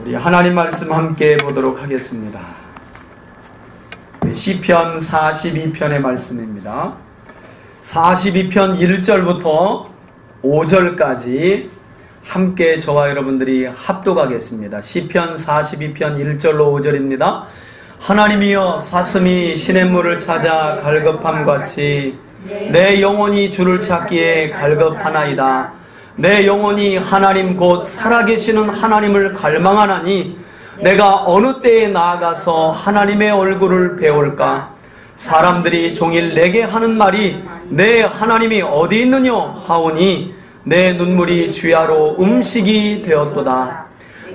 우리 하나님 말씀 함께 보도록 하겠습니다. 시편 42편의 말씀입니다. 42편 1절부터 5절까지 함께 저와 여러분들이 합독하겠습니다. 시편 42편 1절로 5절입니다. 하나님이여, 사슴이 시냇물을 찾아 갈급함같이 내 영혼이 주를 찾기에 갈급하나이다. 내 영혼이 하나님 곧 살아계시는 하나님을 갈망하나니 내가 어느 때에 나아가서 하나님의 얼굴을 배울까? 사람들이 종일 내게 하는 말이 내 하나님이 어디 있느냐 하오니 내 눈물이 주야로 음식이 되었도다.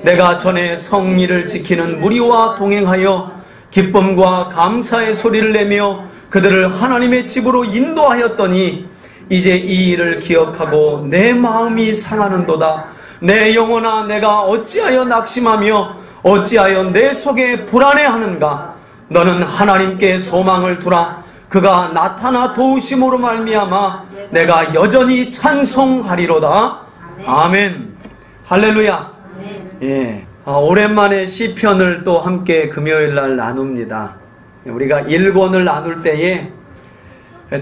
내가 전에 성리를 지키는 무리와 동행하여 기쁨과 감사의 소리를 내며 그들을 하나님의 집으로 인도하였더니 이제 이 일을 기억하고 내 마음이 상하는도다. 내 영혼아, 내가 어찌하여 낙심하며 어찌하여 내 속에 불안해하는가? 너는 하나님께 소망을 두라. 그가 나타나 도우심으로 말미암아 내가 여전히 찬송하리로다. 아멘. 할렐루야. 예. 오랜만에 시편을 또 함께 금요일날 나눕니다. 우리가 1권을 나눌 때에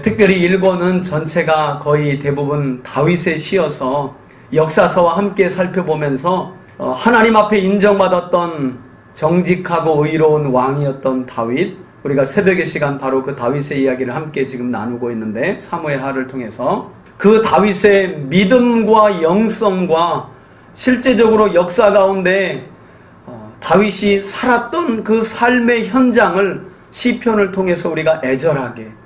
특별히 1권은 전체가 거의 대부분 다윗의 시여서 역사서와 함께 살펴보면서 하나님 앞에 인정받았던 정직하고 의로운 왕이었던 다윗, 우리가 새벽의 시간 바로 그 다윗의 이야기를 함께 지금 나누고 있는데, 사무엘 하를 통해서 그 다윗의 믿음과 영성과 실제적으로 역사 가운데 다윗이 살았던 그 삶의 현장을 시편을 통해서 우리가 애절하게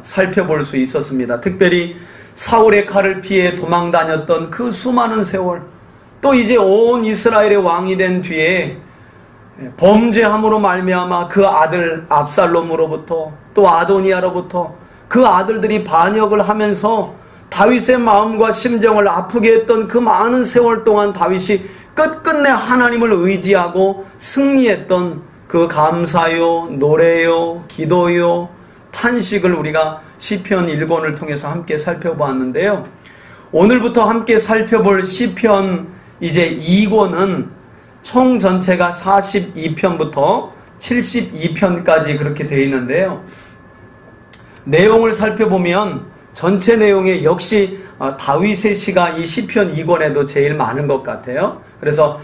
살펴볼 수 있었습니다. 특별히 사울의 칼을 피해 도망 다녔던 그 수많은 세월, 또 이제 온 이스라엘의 왕이 된 뒤에 범죄함으로 말미암아 그 아들 압살롬으로부터 또 아도니아로부터 그 아들들이 반역을 하면서 다윗의 마음과 심정을 아프게 했던 그 많은 세월 동안 다윗이 끝끝내 하나님을 의지하고 승리했던 그 감사요, 노래요, 기도요, 탄식을 우리가 시편 1권을 통해서 함께 살펴보았는데요. 오늘부터 함께 살펴볼 시편 이제 2권은 총 전체가 42편부터 72편까지 그렇게 되어 있는데요. 내용을 살펴보면 전체 내용에 역시 다윗의 시가 이 시편 2권에도 제일 많은 것 같아요. 그래서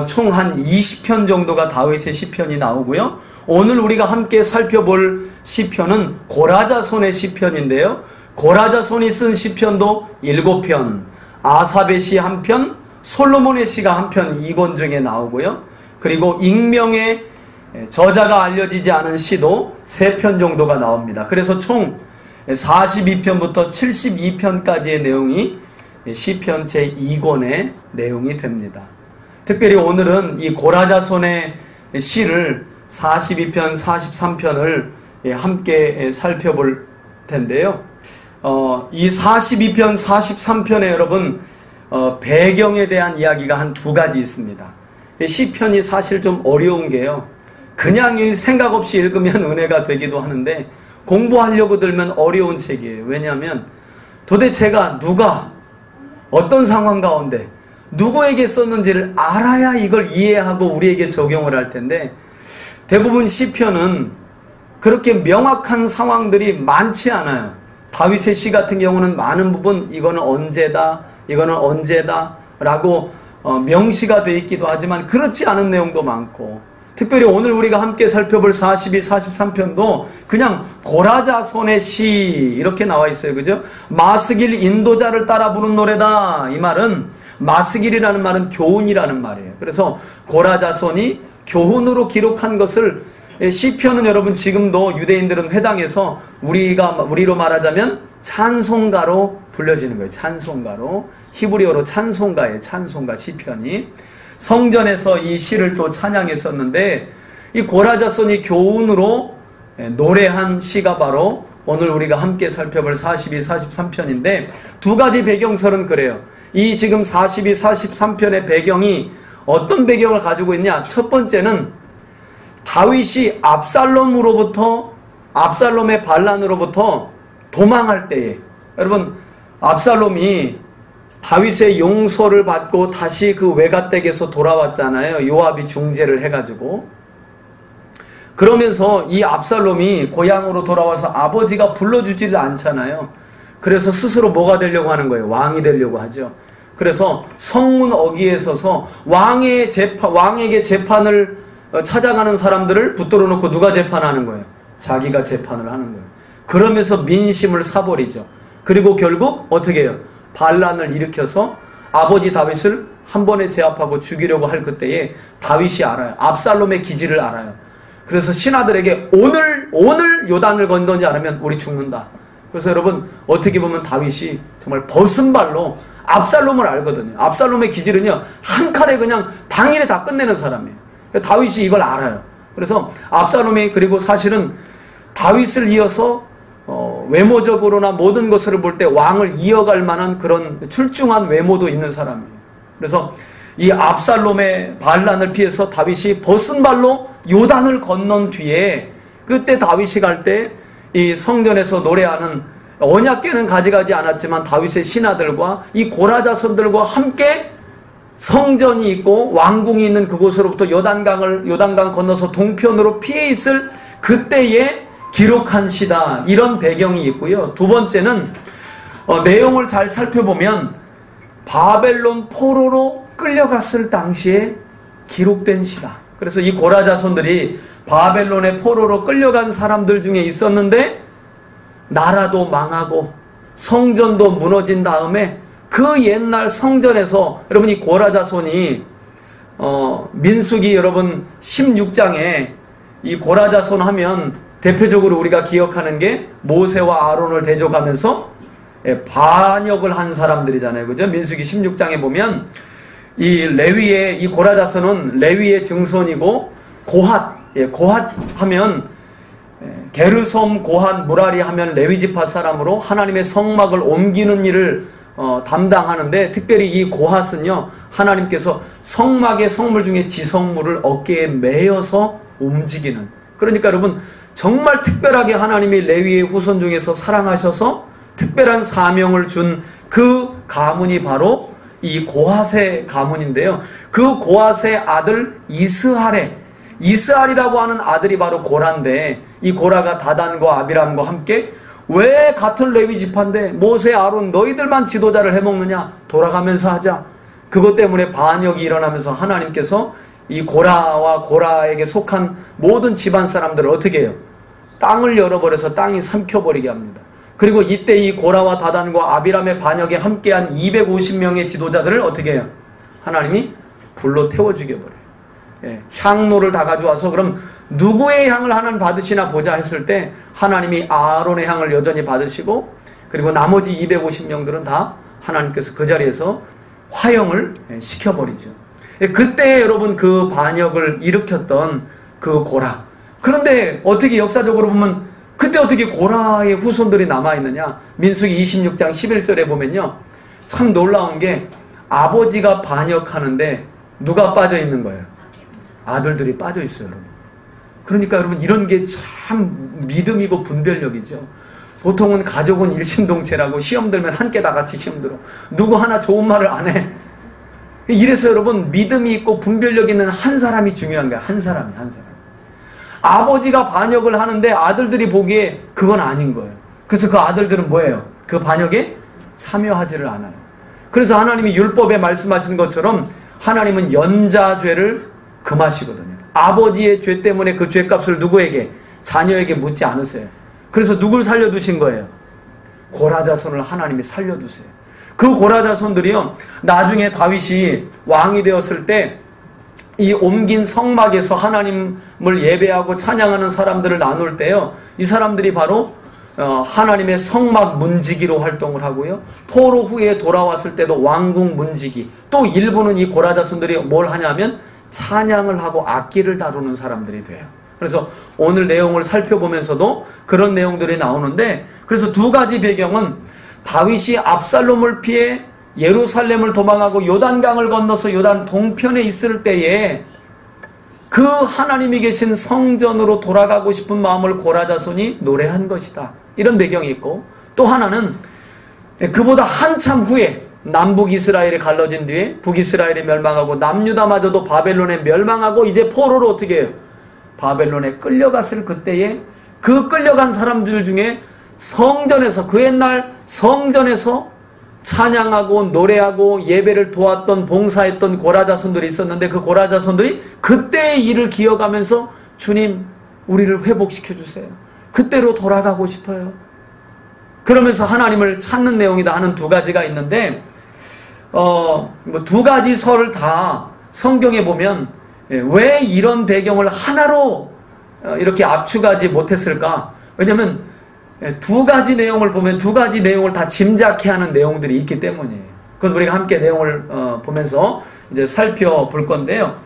총 한 20편 정도가 다윗의 시편이 나오고요. 오늘 우리가 함께 살펴볼 시편은 고라자손의 시편인데요. 고라자손이 쓴 시편도 7편, 아삽의 시 1편, 솔로몬의 시가 1편 2권 중에 나오고요. 그리고 익명의 저자가 알려지지 않은 시도 3편 정도가 나옵니다. 그래서 총 42편부터 72편까지의 내용이 시편 제2권의 내용이 됩니다. 특별히 오늘은 이 고라자손의 시를 42편, 43편을 함께 살펴볼 텐데요. 이 42편, 43편에 여러분 배경에 대한 이야기가 한 2가지 있습니다. 시편이 사실 좀 어려운 게요, 그냥 생각 없이 읽으면 은혜가 되기도 하는데 공부하려고 들면 어려운 책이에요. 왜냐하면 도대체가 누가 어떤 상황 가운데 누구에게 썼는지를 알아야 이걸 이해하고 우리에게 적용을 할 텐데, 대부분 시편은 그렇게 명확한 상황들이 많지 않아요. 다윗의 시 같은 경우는 많은 부분 이거는 언제다, 이거는 언제다 라고 명시가 되어 있기도 하지만 그렇지 않은 내용도 많고, 특별히 오늘 우리가 함께 살펴볼 42, 43편도 그냥 고라자손의 시 이렇게 나와 있어요. 그죠? 마스길 인도자를 따라 부른 노래다. 이 말은 마스길이라는 말은 교훈이라는 말이에요. 그래서 고라자손이 교훈으로 기록한 것을 시편은 여러분 지금도 유대인들은 회당에서 우리로 말하자면 찬송가로 불려지는 거예요. 찬송가로. 히브리어로 찬송가예요. 찬송가 시편이. 성전에서 이 시를 또 찬양했었는데, 이 고라자손이 교훈으로 노래한 시가 바로 오늘 우리가 함께 살펴볼 42, 43편인데 2가지 배경설은 그래요. 이 지금 42, 43편의 배경이 어떤 배경을 가지고 있냐? 첫 번째는 다윗이 압살롬의 반란으로부터 도망할 때에, 여러분 압살롬이 다윗의 용서를 받고 다시 그 외가댁에서 돌아왔잖아요. 요압이 중재를 해가지고. 그러면서 이 압살롬이 고향으로 돌아와서 아버지가 불러주지를 않잖아요. 그래서 스스로 뭐가 되려고 하는 거예요? 왕이 되려고 하죠. 그래서 성문 어귀에 서서 왕에게 재판을 찾아가는 사람들을 붙들어 놓고 누가 재판하는 거예요? 자기가 재판을 하는 거예요. 그러면서 민심을 사버리죠. 그리고 결국 어떻게 해요? 반란을 일으켜서 아버지 다윗을 한 번에 제압하고 죽이려고 할 그때에 다윗이 알아요. 압살롬의 기질을 알아요. 그래서 신하들에게 오늘 요단을 건너지 않으면 우리 죽는다. 그래서 여러분 어떻게 보면 다윗이 정말 벗은발로 압살롬을 알거든요. 압살롬의 기질은요 한 칼에 그냥 당일에 다 끝내는 사람이에요. 다윗이 이걸 알아요. 그래서 압살롬이 그리고 사실은 다윗을 이어서 외모적으로나 모든 것을 볼 때 왕을 이어갈 만한 그런 출중한 외모도 있는 사람이에요. 그래서 이 압살롬의 반란을 피해서 다윗이 벗은발로 요단을 건넌 뒤에 그때 다윗이 갈 때 이 성전에서 노래하는 언약궤는 가져가지 않았지만 다윗의 신하들과 이 고라 자손들과 함께 성전이 있고 왕궁이 있는 그곳으로부터 요단강 건너서 동편으로 피해 있을 그때에 기록한 시다. 이런 배경이 있고요. 두 번째는 내용을 잘 살펴보면 바벨론 포로로 끌려갔을 당시에 기록된 시다. 그래서 이 고라 자손들이 바벨론의 포로로 끌려간 사람들 중에 있었는데 나라도 망하고 성전도 무너진 다음에 그 옛날 성전에서 여러분 이 고라 자손이 민수기 여러분 16장에 이 고라 자손 하면 대표적으로 우리가 기억하는 게 모세와 아론을 대적하면서 반역을 한 사람들이잖아요. 그죠? 민수기 16장에 보면 이 레위의 이 고라 자손은 레위의 증손이고 고핫 하면 게르솜, 고핫, 무라리 하면 레위지파 사람으로 하나님의 성막을 옮기는 일을 담당하는데 특별히 이 고핫은요 하나님께서 성막의 성물 중에 지성물을 어깨에 메어서 움직이는, 그러니까 여러분 정말 특별하게 하나님이 레위의 후손 중에서 사랑하셔서 특별한 사명을 준 그 가문이 바로 이 고핫의 가문인데요. 그 고핫의 아들 이스할이라고 하는 아들이 바로 고라인데 이 고라가 다단과 아비람과 함께 왜 같은 레위 지파인데 모세, 아론 너희들만 지도자를 해먹느냐, 돌아가면서 하자. 그것 때문에 반역이 일어나면서 하나님께서 이 고라와 고라에게 속한 모든 집안 사람들을 어떻게 해요? 땅을 열어버려서 땅이 삼켜버리게 합니다. 그리고 이때 이 고라와 다단과 아비람의 반역에 함께한 250명의 지도자들을 어떻게 해요? 하나님이 불로 태워 죽여버려요. 향로를 다 가져와서 그럼 누구의 향을 하나님 받으시나 보자 했을 때 하나님이 아론의 향을 여전히 받으시고 그리고 나머지 250명들은 다 하나님께서 그 자리에서 화형을 시켜버리죠. 그때 여러분 그 반역을 일으켰던 그 고라. 그런데 어떻게 역사적으로 보면 그때 어떻게 고라의 후손들이 남아있느냐. 민수기 26장 11절에 보면요 참 놀라운 게 아버지가 반역하는데 누가 빠져있는 거예요? 아들들이 빠져있어요. 여러분. 그러니까 여러분 이런 게 참 믿음이고 분별력이죠. 보통은 가족은 일심동체라고 시험 들면 함께 다 같이 시험 들어. 누구 하나 좋은 말을 안 해. 이래서 여러분 믿음이 있고 분별력 있는 한 사람이 중요한 거야. 한 사람이. 아버지가 반역을 하는데 아들들이 보기에 그건 아닌 거예요. 그래서 그 아들들은 뭐예요? 그 반역에 참여하지를 않아요. 그래서 하나님이 율법에 말씀하시는 것처럼 하나님은 연자죄를 금하시거든요. 아버지의 죄 때문에 그 죄값을 누구에게? 자녀에게 묻지 않으세요. 그래서 누굴 살려두신 거예요? 고라 자손을 하나님이 살려두세요. 그 고라 자손들이요 나중에 다윗이 왕이 되었을 때 이 옮긴 성막에서 하나님을 예배하고 찬양하는 사람들을 나눌 때요 이 사람들이 바로 하나님의 성막 문지기로 활동을 하고요 포로 후에 돌아왔을 때도 왕궁 문지기, 또 일부는 이 고라 자손들이 뭘 하냐면 찬양을 하고 악기를 다루는 사람들이 돼요. 그래서 오늘 내용을 살펴보면서도 그런 내용들이 나오는데, 그래서 두 가지 배경은 다윗이 압살롬을 피해 예루살렘을 도망하고 요단강을 건너서 요단 동편에 있을 때에 그 하나님이 계신 성전으로 돌아가고 싶은 마음을 고라 자손이 노래한 것이다. 이런 배경이 있고, 또 하나는 그보다 한참 후에 남북 이스라엘이 갈라진 뒤에 북이스라엘이 멸망하고 남유다마저도 바벨론에 멸망하고 이제 포로로 어떻게 해요? 바벨론에 끌려갔을 그때에 그 끌려간 사람들 중에 성전에서 그 옛날 성전에서 찬양하고 노래하고 예배를 도왔던 봉사했던 고라자손들이 있었는데 그 고라자손들이 그때의 일을 기억하면서 주님 우리를 회복시켜 주세요. 그때로 돌아가고 싶어요. 그러면서 하나님을 찾는 내용이다 하는 두 가지가 있는데 두 가지 설을 다 성경에 보면 왜 이런 배경을 하나로 이렇게 압축하지 못했을까? 왜냐하면 두 가지 내용을 보면 두 가지 내용을 다 짐작해 하는 내용들이 있기 때문이에요. 그건 우리가 함께 내용을 보면서 이제 살펴볼 건데요.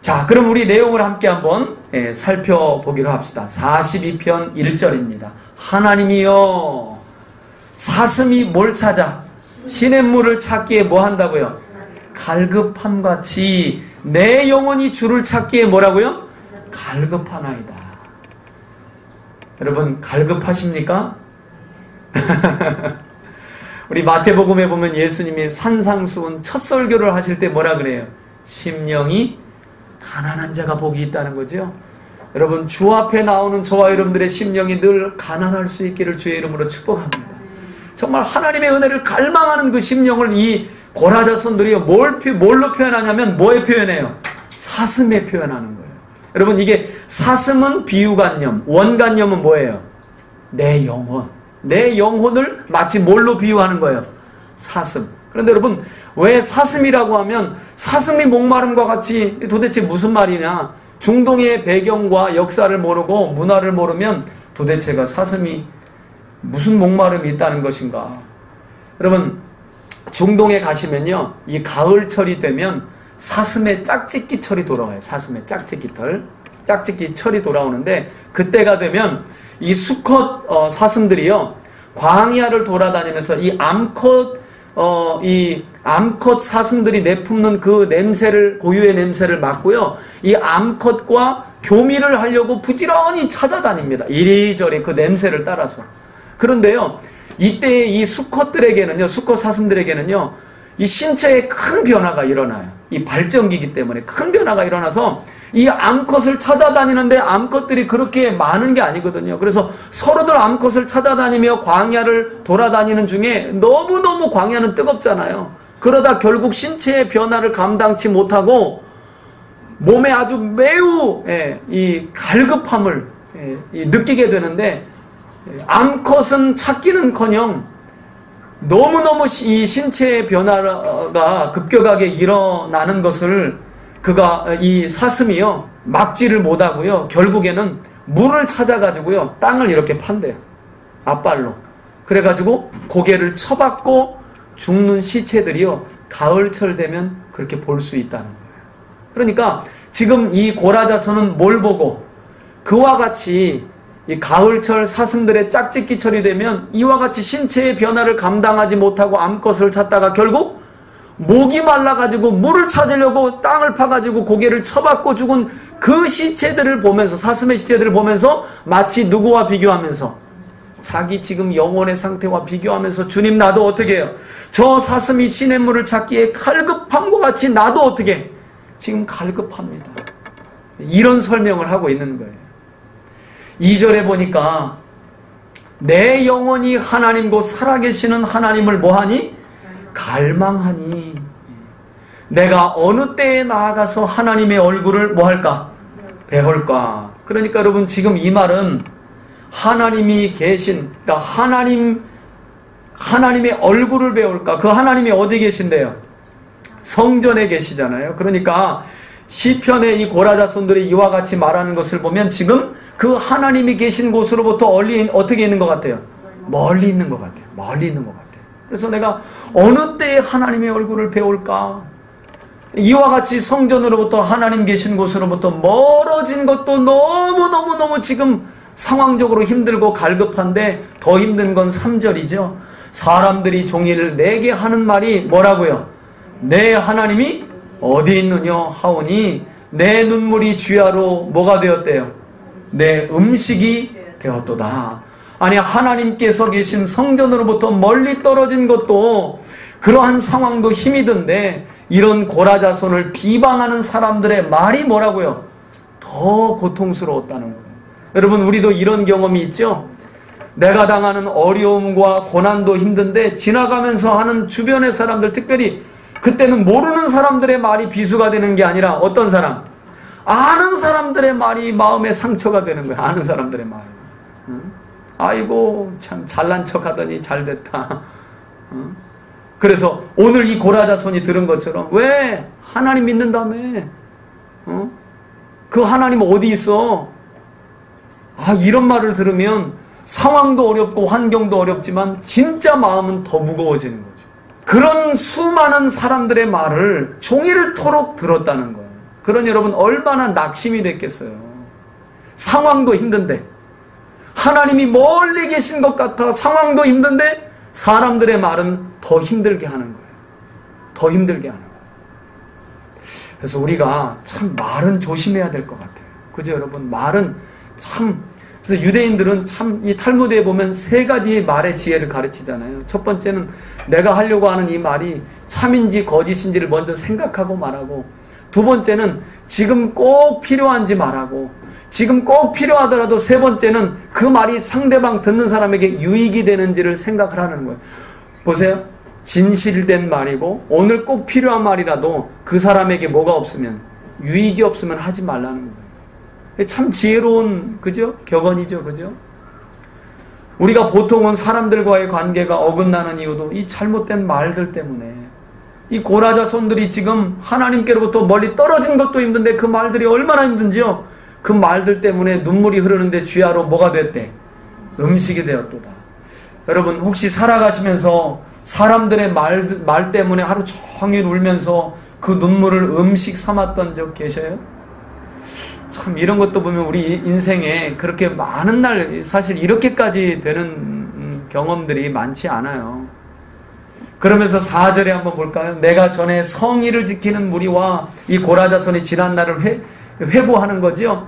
자, 그럼 우리 내용을 함께 한번 살펴보기로 합시다. 42편 1절입니다. 하나님이여 사슴이 뭘 찾아? 시냇물을 찾기에 뭐 한다고요? 갈급함같이 내 영혼이 주를 찾기에 뭐라고요? 갈급하나이다. 여러분 갈급하십니까? 우리 마태복음에 보면 예수님이 산상수훈 첫 설교를 하실 때 뭐라 그래요? 심령이 가난한 자가 복이 있다는 거죠. 여러분 주 앞에 나오는 저와 여러분들의 심령이 늘 가난할 수 있기를 주의 이름으로 축복합니다. 정말 하나님의 은혜를 갈망하는 그 심령을 이 고라자손들이 뭘로 표현하냐면 뭐에 표현해요? 사슴에 표현하는 거예요. 여러분 이게 사슴은 비유관념, 원관념은 뭐예요? 내 영혼. 내 영혼을 마치 뭘로 비유하는 거예요? 사슴. 그런데 여러분 왜 사슴이라고 하면 사슴이 목마름과 같이 도대체 무슨 말이냐? 중동의 배경과 역사를 모르고 문화를 모르면 도대체가 사슴이 무슨 목마름이 있다는 것인가? 여러분 중동에 가시면요 이 가을철이 되면 사슴의 짝짓기 철이 돌아와요. 사슴의 짝짓기 철이 돌아오는데 그때가 되면 이 수컷 사슴들이요 광야를 돌아다니면서 이 암컷 사슴들이 내뿜는 그 냄새를 고유의 냄새를 맡고요 이 암컷과 교미를 하려고 부지런히 찾아다닙니다. 이리저리 그 냄새를 따라서. 그런데요 이때 이 수컷들에게는요 수컷 사슴들에게는요 이 신체에 큰 변화가 일어나요. 이 발전기이기 때문에 큰 변화가 일어나서 이 암컷을 찾아다니는데 암컷들이 그렇게 많은 게 아니거든요. 그래서 서로들 암컷을 찾아다니며 광야를 돌아다니는 중에 너무너무 광야는 뜨겁잖아요. 그러다 결국 신체의 변화를 감당치 못하고 몸에 아주 매우 이 갈급함을 느끼게 되는데 암컷은 찾기는커녕 너무너무 이 신체의 변화가 급격하게 일어나는 것을 이 사슴이요 막지를 못하고요 결국에는 물을 찾아가지고요 땅을 이렇게 판대요. 앞발로. 그래가지고 고개를 쳐박고 죽는 시체들이요 가을철 되면 그렇게 볼 수 있다는 거예요. 그러니까 지금 이 고라자손은 뭘 보고 그와 같이 이 가을철 사슴들의 짝짓기철이 되면 이와 같이 신체의 변화를 감당하지 못하고 암컷을 찾다가 결국 목이 말라가지고 물을 찾으려고 땅을 파가지고 고개를 쳐박고 죽은 그 시체들을 보면서 사슴의 시체들을 보면서 마치 누구와 비교하면서 자기 지금 영혼의 상태와 비교하면서 주님 나도 어떻게 해요? 저 사슴이 시냇물을 찾기에 갈급함과 같이 나도 어떻게 지금 갈급합니다. 이런 설명을 하고 있는 거예요. 2절에 보니까 내 영혼이 하나님 곧 살아계시는 하나님을 뭐하니? 갈망하니 내가 어느 때에 나아가서 하나님의 얼굴을 뭐할까? 배울까? 그러니까 여러분 지금 이 말은 하나님이 계신 그러니까 하나님의 얼굴을 배울까? 그 하나님이 어디 계신데요? 성전에 계시잖아요. 그러니까 시편의 이 고라자손들이 이와 같이 말하는 것을 보면 지금 그 하나님이 계신 곳으로부터 어떻게 있는 것 같아요? 멀리 있는 것 같아요. 멀리 있는 것 같아요. 그래서 내가 어느 때에 하나님의 얼굴을 배울까? 이와 같이 성전으로부터 하나님 계신 곳으로부터 멀어진 것도 너무너무 지금 상황적으로 힘들고 갈급한데 더 힘든 건 3절이죠. 사람들이 종일 내게 하는 말이 뭐라고요? 내 하나님이 어디 있느냐 하오니 내 눈물이 주야로 뭐가 되었대요? 내 음식이 되었도다. 아니 하나님께서 계신 성전으로부터 멀리 떨어진 것도 그러한 상황도 힘이 든데 이런 고라자손을 비방하는 사람들의 말이 뭐라고요? 더 고통스러웠다는 거예요. 여러분 우리도 이런 경험이 있죠? 내가 당하는 어려움과 고난도 힘든데 지나가면서 하는 주변의 사람들, 특별히 그때는 모르는 사람들의 말이 비수가 되는 게 아니라 어떤 사람? 아는 사람들의 말이 마음에 상처가 되는 거예요. 아는 사람들의 말. 아이고 참 잘난 척 하더니 잘됐다. 그래서 오늘 이 고라자손이 들은 것처럼 왜 하나님 믿는다며? 그 하나님 어디 있어? 이런 말을 들으면 상황도 어렵고 환경도 어렵지만 진짜 마음은 더 무거워지는 거죠. 그런 수많은 사람들의 말을 종일토록 들었다는 거예요. 그러니 여러분 얼마나 낙심이 됐겠어요. 상황도 힘든데 하나님이 멀리 계신 것 같아 상황도 힘든데 사람들의 말은 더 힘들게 하는 거예요. 더 힘들게 하는 거예요. 그래서 우리가 참 말은 조심해야 될 것 같아요. 그죠 여러분? 말은 참, 그래서 유대인들은 참 이 탈무드에 보면 세 가지의 말의 지혜를 가르치잖아요. 첫 번째는 내가 하려고 하는 이 말이 참인지 거짓인지를 먼저 생각하고 말하고, 두 번째는 지금 꼭 필요한지 말하고, 지금 꼭 필요하더라도 세 번째는 그 말이 상대방 듣는 사람에게 유익이 되는지를 생각을 하는 거예요. 보세요. 진실된 말이고 오늘 꼭 필요한 말이라도 그 사람에게 뭐가 없으면, 유익이 없으면 하지 말라는 거예요. 참 지혜로운, 그죠? 격언이죠. 그죠? 우리가 보통은 사람들과의 관계가 어긋나는 이유도 이 잘못된 말들 때문에, 이 고라자손들이 지금 하나님께로부터 멀리 떨어진 것도 힘든데 그 말들이 얼마나 힘든지요. 그 말들 때문에 눈물이 흐르는데 쥐하로 뭐가 됐대? 음식이 되었도다. 여러분 혹시 살아가시면서 사람들의 말 때문에 하루 종일 울면서 그 눈물을 음식 삼았던 적 계셔요? 참 이런 것도 보면 우리 인생에 그렇게 많은 날 사실 이렇게까지 되는 경험들이 많지 않아요. 그러면서 4절에 한번 볼까요? 내가 전에 성의를 지키는 무리와 이 고라자손이 지난 날을 회고하는 거지요.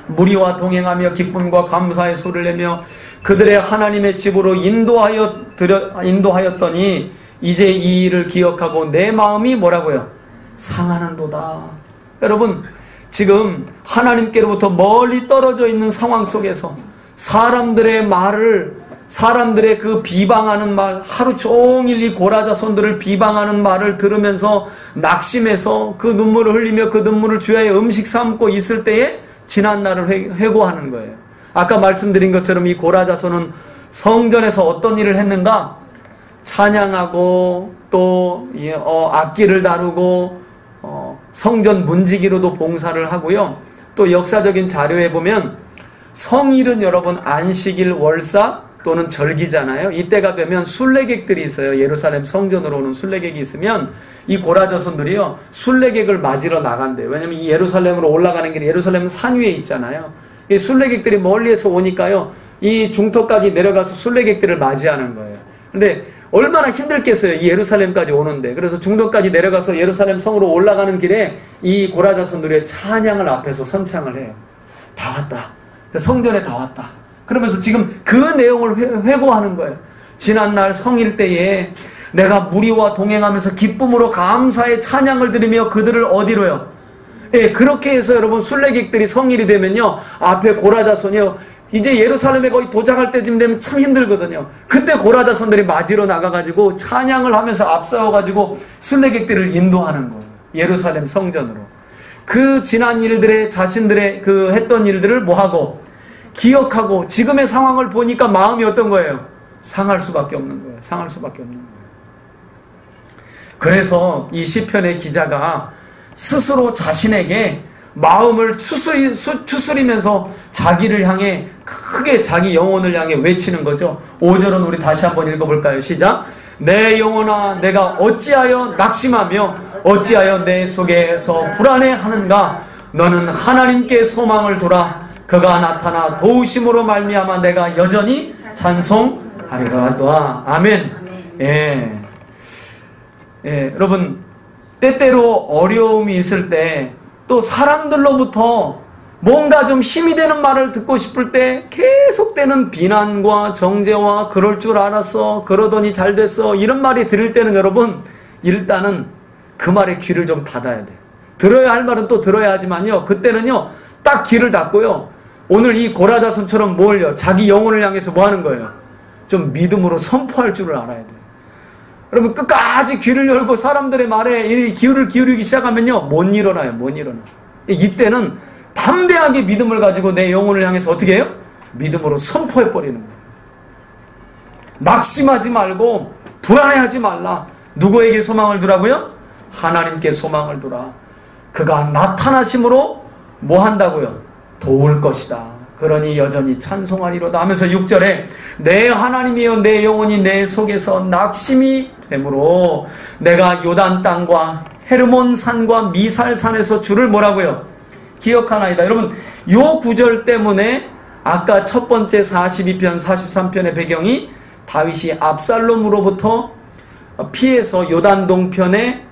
무리와 동행하며 기쁨과 감사의 소리를 내며 그들의 하나님의 집으로 인도하였더니 이제 이 일을 기억하고 내 마음이 뭐라고요? 상하는도다. 여러분 지금 하나님께로부터 멀리 떨어져 있는 상황 속에서 사람들의 말을, 사람들의 그 비방하는 말, 하루 종일 이 고라자손들을 비방하는 말을 들으면서 낙심해서 그 눈물을 흘리며 그 눈물을 주야에 음식 삼고 있을 때에 지난 날을 회고하는 거예요. 아까 말씀드린 것처럼 이 고라자손은 성전에서 어떤 일을 했는가? 찬양하고 또 악기를 다루고 성전 문지기로도 봉사를 하고요. 또 역사적인 자료에 보면 성일은 여러분 안식일, 월사 또는 절기잖아요. 이때가 되면 순례객들이 있어요. 예루살렘 성전으로 오는 순례객이 있으면 이 고라자손들이요 순례객을 맞으러 나간대요. 왜냐하면 이 예루살렘으로 올라가는 길이 예루살렘은 산 위에 있잖아요. 이 순례객들이 멀리에서 오니까요 이 중턱까지 내려가서 순례객들을 맞이하는 거예요. 근데 얼마나 힘들겠어요. 이 예루살렘까지 오는데. 그래서 중턱까지 내려가서 예루살렘 성으로 올라가는 길에 이 고라자손들의 찬양을 앞에서 선창을 해요. 다 왔다. 성전에 다 왔다. 그러면서 지금 그 내용을 회고하는 거예요. 지난날 성일 때에 내가 무리와 동행하면서 기쁨으로 감사의 찬양을 드리며 그들을 어디로요? 예, 그렇게 해서 여러분 순례객들이 성일이 되면요 앞에 고라자손이요 이제 예루살렘에 거의 도착할 때쯤 되면 참 힘들거든요. 그때 고라자손들이 맞으러 나가가지고 찬양을 하면서 앞서가지고 순례객들을 인도하는 거예요. 예루살렘 성전으로. 그 지난 일들의 자신들의 그 했던 일들을 뭐하고 기억하고 지금의 상황을 보니까 마음이 어떤 거예요? 상할 수밖에 없는 거예요. 상할 수밖에 없는 거예요. 그래서 이 시편의 기자가 스스로 자신에게 마음을 추스리면서 자기를 향해 크게 자기 영혼을 향해 외치는 거죠. 5절은 우리 다시 한번 읽어볼까요? 시작. 내 영혼아 내가 어찌하여 낙심하며 어찌하여 내 속에서 불안해하는가. 너는 하나님께 소망을 두라. 그가 나타나 도우심으로 말미암아 내가 여전히 찬송하리로다. 아멘. 예. 예, 여러분 때때로 어려움이 있을 때 또 사람들로부터 뭔가 좀 힘이 되는 말을 듣고 싶을 때 계속되는 비난과 정죄와 그럴 줄 알았어, 그러더니 잘 됐어, 이런 말이 들을 때는 여러분 일단은 그 말에 귀를 좀 닫아야 돼요. 들어야 할 말은 또 들어야 하지만요, 그때는요 딱 귀를 닫고요, 오늘 이 고라자손처럼 뭘요? 자기 영혼을 향해서 뭐 하는 거예요? 좀 믿음으로 선포할 줄을 알아야 돼요. 여러분 끝까지 귀를 열고 사람들의 말에 이 귀를 기울이기 시작하면요 못 일어나요. 못 일어나. 이때는 담대하게 믿음을 가지고 내 영혼을 향해서 어떻게 해요? 믿음으로 선포해버리는 거예요. 낙심하지 말고 불안해하지 말라. 누구에게 소망을 두라고요? 하나님께 소망을 두라. 그가 나타나심으로 뭐 한다고요? 도울 것이다. 그러니 여전히 찬송하리로다 하면서 6절에 내 하나님이여 내 영혼이 내 속에서 낙심이 되므로 내가 요단 땅과 헤르몬 산과 미살 산에서 주를 뭐라고요? 기억하나이다. 여러분 요 구절 때문에 아까 첫 번째 42편 43편의 배경이 다윗이 압살롬으로부터 피해서 요단 동편에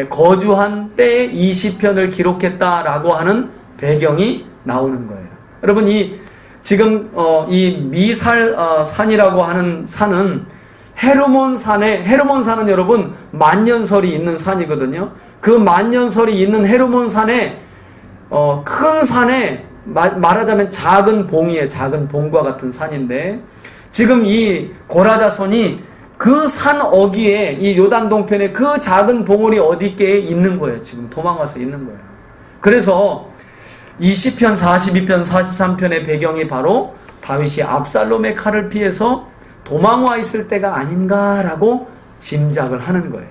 거주한 때의 20편을 기록했다라고 하는 배경이 나오는 거예요. 여러분 지금 이 미살 산이라고 하는 산은 헤르몬 산은 여러분 만년설이 있는 산이거든요. 그 만년설이 있는 헤르몬 산에 큰 산에 말하자면 작은 봉이에요. 작은 봉과 같은 산인데 지금 이 고라자손이 그 산 어귀에 이 요단 동편에 그 작은 봉우리 어디께에 있는 거예요. 지금 도망와서 있는 거예요. 그래서 이 시편 42편 43편의 배경이 바로 다윗이 압살롬의 칼을 피해서 도망와 있을 때가 아닌가라고 짐작을 하는 거예요.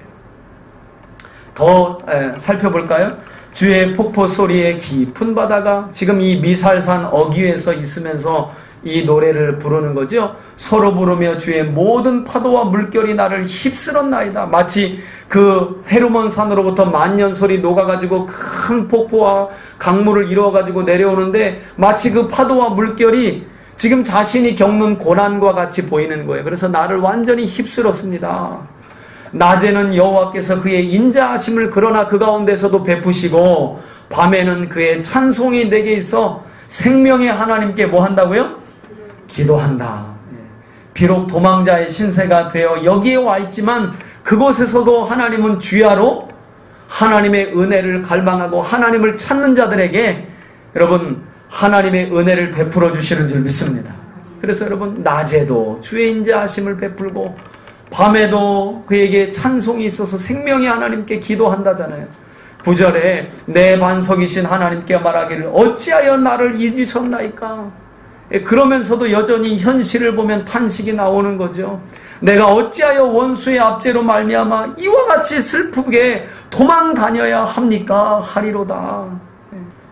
더 살펴볼까요? 주의 폭포 소리에 깊은 바다가 지금 이 미살산 어귀에서 있으면서 이 노래를 부르는 거죠. 서로 부르며 주의 모든 파도와 물결이 나를 휩쓸었나이다. 마치 그 헤르몬 산으로부터 만년설이 녹아가지고 큰 폭포와 강물을 이루어가지고 내려오는데 마치 그 파도와 물결이 지금 자신이 겪는 고난과 같이 보이는 거예요. 그래서 나를 완전히 휩쓸었습니다. 낮에는 여호와께서 그의 인자하심을 그러나 그 가운데서도 베푸시고 밤에는 그의 찬송이 내게 있어 생명의 하나님께 뭐 한다고요? 기도한다. 비록 도망자의 신세가 되어 여기에 와 있지만 그곳에서도 하나님은 주야로 하나님의 은혜를 갈망하고 하나님을 찾는 자들에게 여러분 하나님의 은혜를 베풀어 주시는 줄 믿습니다. 그래서 여러분 낮에도 주의 인자하심을 베풀고 밤에도 그에게 찬송이 있어서 생명의 하나님께 기도한다잖아요. 9절에 내 반석이신 하나님께 말하기를 어찌하여 나를 잊으셨나이까. 그러면서도 여전히 현실을 보면 탄식이 나오는 거죠. 내가 어찌하여 원수의 압제로 말미암아 이와 같이 슬프게 도망 다녀야 합니까? 하리로다.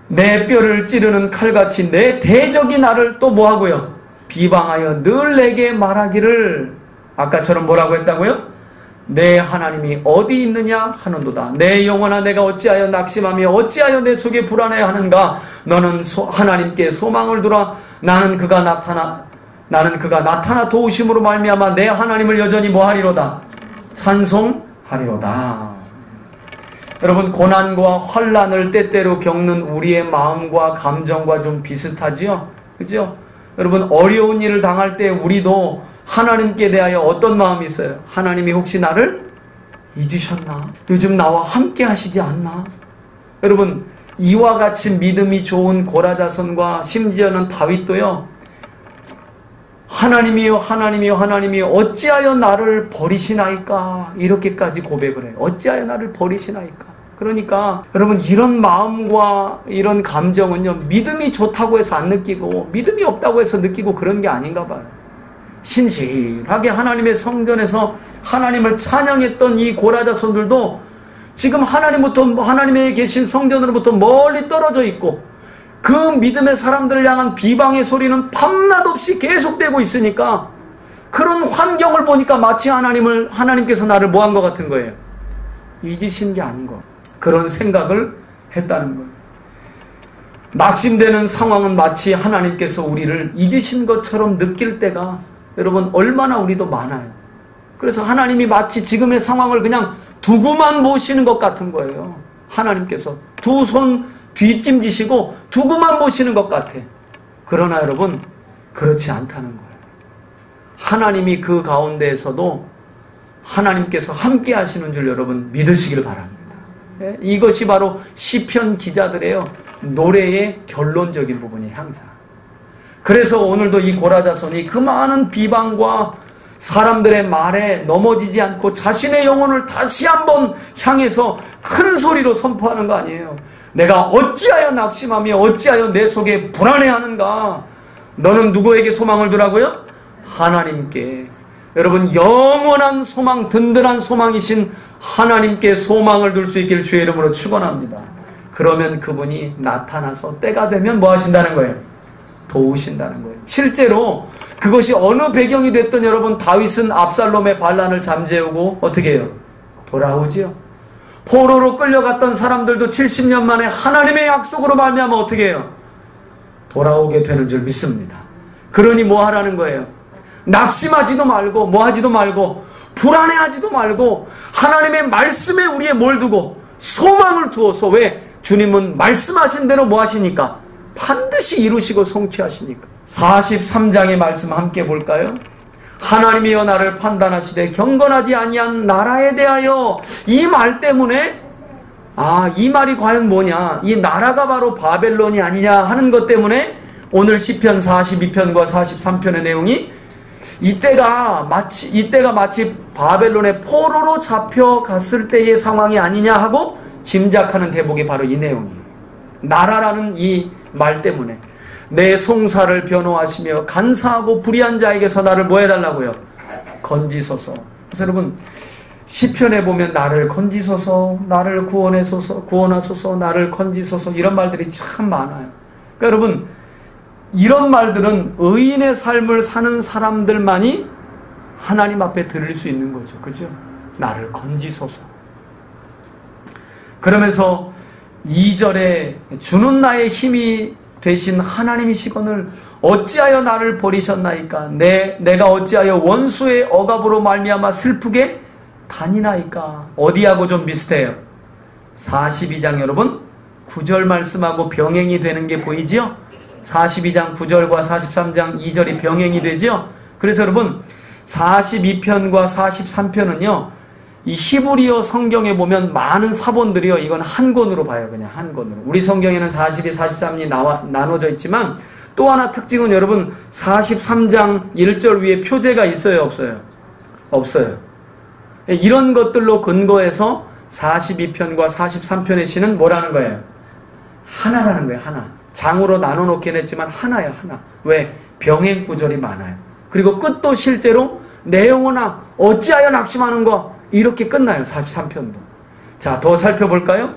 내 뼈를 찌르는 칼같이 내 대적이 나를 또 뭐하고요? 비방하여 늘 내게 말하기를 아까처럼 뭐라고 했다고요? 내 하나님이 어디 있느냐 하는도다. 내 영혼아 내가 어찌하여 낙심하며 어찌하여 내 속에 불안해하는가. 너는 하나님께 소망을 두라. 나는 그가 나타나 도우심으로 말미암아 내 하나님을 여전히 뭐하리로다. 찬송하리로다. 여러분 고난과 환난을 때때로 겪는 우리의 마음과 감정과 좀 비슷하지요? 그죠? 여러분 어려운 일을 당할 때 우리도 하나님께 대하여 어떤 마음이 있어요? 하나님이 혹시 나를 잊으셨나? 요즘 나와 함께 하시지 않나? 여러분 이와 같이 믿음이 좋은 고라자손과 심지어는 다윗도요. 하나님이여 하나님이여 하나님이여 어찌하여 나를 버리시나이까? 이렇게까지 고백을 해요. 어찌하여 나를 버리시나이까? 그러니까 여러분 이런 마음과 이런 감정은요. 믿음이 좋다고 해서 안 느끼고 믿음이 없다고 해서 느끼고 그런 게 아닌가 봐요. 신실하게 하나님의 성전에서 하나님을 찬양했던 이 고라자손들도 지금 하나님의 계신 성전으로부터 멀리 떨어져 있고 그 믿음의 사람들을 향한 비방의 소리는 밤낮 없이 계속되고 있으니까 그런 환경을 보니까 마치 하나님께서 나를 뭐한 것 같은 거예요. 잊으신 게 아닌 거. 그런 생각을 했다는 거예요. 낙심되는 상황은 마치 하나님께서 우리를 잊으신 것처럼 느낄 때가 여러분 얼마나 우리도 많아요. 그래서 하나님이 마치 지금의 상황을 그냥 두고만 보시는 것 같은 거예요. 하나님께서 두 손 뒷짐지시고 두고만 보시는 것 같아. 그러나 여러분, 그렇지 않다는 거예요. 하나님이 그 가운데에서도 하나님께서 함께 하시는 줄 여러분 믿으시길 바랍니다. 이것이 바로 시편 기자들의 노래의 결론적인 부분이 항상. 그래서 오늘도 이 고라자손이 그 많은 비방과 사람들의 말에 넘어지지 않고 자신의 영혼을 다시 한번 향해서 큰 소리로 선포하는 거 아니에요. 내가 어찌하여 낙심하며 어찌하여 내 속에 불안해하는가. 너는 누구에게 소망을 두라고요? 하나님께. 여러분, 영원한 소망, 든든한 소망이신 하나님께 소망을 둘 수 있기를 주의 이름으로 축원합니다. 그러면 그분이 나타나서 때가 되면 뭐 하신다는 거예요? 도우신다는 거예요. 실제로 그것이 어느 배경이 됐든 여러분, 다윗은 압살롬의 반란을 잠재우고 어떻게 해요? 돌아오지요. 포로로 끌려갔던 사람들도 70년 만에 하나님의 약속으로 말미암아 어떻게 해요? 돌아오게 되는 줄 믿습니다. 그러니 뭐 하라는 거예요? 낙심하지도 말고 뭐 하지도 말고 불안해하지도 말고 하나님의 말씀에 우리의 뭘 두고 소망을 두어서. 왜? 주님은 말씀하신 대로 뭐 하시니까? 반드시 이루시고 성취하시니까. 43장의 말씀 함께 볼까요? 하나님이여 나를 판단하시되 경건하지 아니한 나라에 대하여. 이 말 때문에 이 말이 과연 뭐냐, 이 나라가 바로 바벨론이 아니냐 하는 것 때문에 오늘 시편 42편과 43편의 내용이 이때가 마치 바벨론의 포로로 잡혀갔을 때의 상황이 아니냐 하고 짐작하는 대목이 바로 이 내용이에요. 나라라는 이 말 때문에 내 송사를 변호하시며 간사하고 불의한 자에게서 나를 뭐 해달라고요? 건지소서. 그래서 여러분, 시편에 보면 나를 건지소서, 나를 구원하소서, 나를 건지소서, 이런 말들이 참 많아요. 그러니까 여러분, 이런 말들은 의인의 삶을 사는 사람들만이 하나님 앞에 들을 수 있는 거죠. 그죠? 나를 건지소서. 그러면서 2절에 주는 나의 힘이 되신 하나님이시거늘 어찌하여 나를 버리셨나이까. 내가 어찌하여 원수의 억압으로 말미암아 슬프게 다니나이까. 어디하고 좀 비슷해요? 42장 여러분 9절 말씀하고 병행이 되는 게 보이지요? 42장 9절과 43장 2절이 병행이 되죠? 그래서 여러분 42편과 43편은요, 이 히브리어 성경에 보면 많은 사본들이요, 이건 한 권으로 봐요. 그냥 한 권으로. 우리 성경에는 42, 43이 나눠져 있지만 또 하나 특징은 여러분 43장 1절 위에 표제가 있어요, 없어요? 없어요. 이런 것들로 근거해서 42편과 43편의 시는 뭐라는 거예요? 하나라는 거예요. 하나. 장으로 나눠 놓긴 했지만 하나예요. 하나. 왜? 병행 구절이 많아요. 그리고 끝도 실제로 내 영혼아 어찌하여 낙심하는가, 이렇게 끝나요. 43편도. 자, 더 살펴볼까요?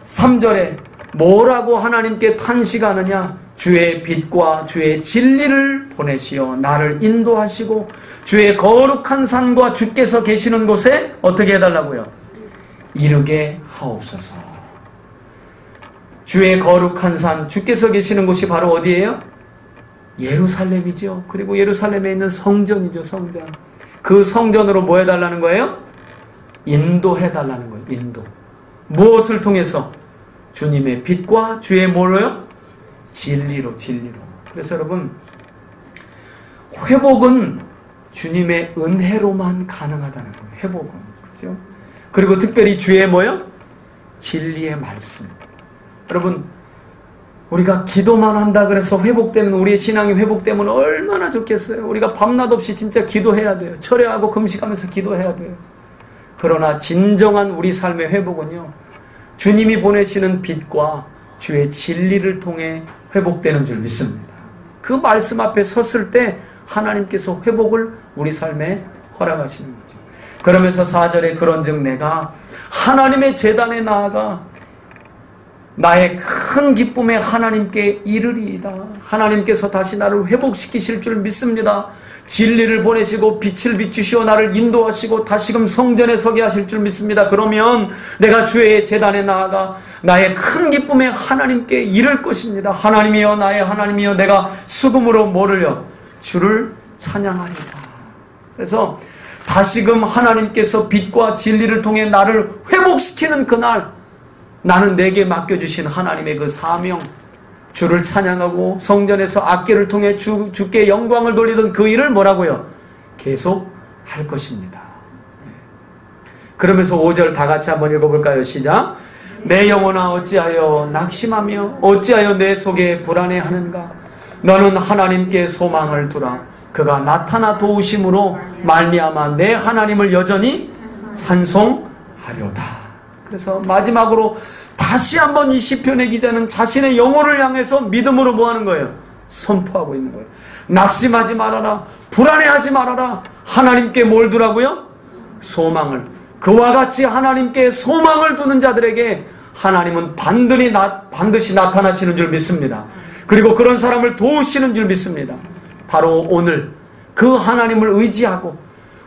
3절에 뭐라고 하나님께 탄식하느냐? 주의 빛과 주의 진리를 보내시어 나를 인도하시고 주의 거룩한 산과 주께서 계시는 곳에 어떻게 해달라고요? 이르게 하옵소서. 주의 거룩한 산, 주께서 계시는 곳이 바로 어디예요? 예루살렘이죠. 그리고 예루살렘에 있는 성전이죠. 성전. 그 성전으로 뭐 해달라는 거예요? 인도해달라는 거예요. 인도. 무엇을 통해서? 주님의 빛과 주의 뭐로요? 진리로. 그래서 여러분, 회복은 주님의 은혜로만 가능하다는 거예요. 회복은. 그죠? 그리고 특별히 주의 뭐요? 진리의 말씀. 여러분, 우리가 기도만 한다 그래서 회복되면, 우리의 신앙이 회복되면 얼마나 좋겠어요. 우리가 밤낮 없이 진짜 기도해야 돼요. 철회하고 금식하면서 기도해야 돼요. 그러나 진정한 우리 삶의 회복은요, 주님이 보내시는 빛과 주의 진리를 통해 회복되는 줄 믿습니다. 그 말씀 앞에 섰을 때 하나님께서 회복을 우리 삶에 허락하시는 거죠. 그러면서 4절에 그런즉 내가 하나님의 제단에 나아가 나의 큰 기쁨에 하나님께 이르리이다. 하나님께서 다시 나를 회복시키실 줄 믿습니다. 진리를 보내시고 빛을 비추시어 나를 인도하시고 다시금 성전에 서게 하실 줄 믿습니다. 그러면 내가 주의 제단에 나아가 나의 큰 기쁨에 하나님께 이를 것입니다. 하나님이여, 나의 하나님이여, 내가 수금으로 뭐를요? 주를 찬양하리다. 그래서 다시금 하나님께서 빛과 진리를 통해 나를 회복시키는 그날, 나는 내게 맡겨주신 하나님의 그 사명, 주를 찬양하고 성전에서 악기를 통해 주께 영광을 돌리던 그 일을 뭐라고요? 계속 할 것입니다. 그러면서 5절 다 같이 한번 읽어볼까요? 시작. 내 영혼아 어찌하여 낙심하며 어찌하여 내 속에 불안해하는가? 너는 하나님께 소망을 두라. 그가 나타나 도우심으로 말미암아 내 하나님을 여전히 찬송하려다. 그래서 마지막으로 다시 한번 이 시편의 기자는 자신의 영혼을 향해서 믿음으로 뭐 하는 거예요? 선포하고 있는 거예요. 낙심하지 말아라. 불안해하지 말아라. 하나님께 뭘 두라고요? 소망을. 그와 같이 하나님께 소망을 두는 자들에게 하나님은 반드시 나타나시는 줄 믿습니다. 그리고 그런 사람을 도우시는 줄 믿습니다. 바로 오늘 그 하나님을 의지하고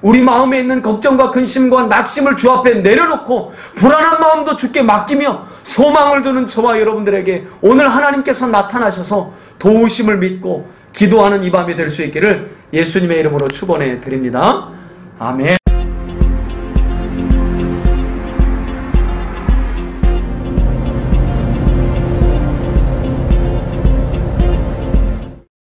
우리 마음에 있는 걱정과 근심과 낙심을 주 앞에 내려놓고 불안한 마음도 주께 맡기며 소망을 두는 저와 여러분들에게 오늘 하나님께서 나타나셔서 도우심을 믿고 기도하는 이 밤이 될 수 있기를 예수님의 이름으로 축원해 드립니다. 아멘.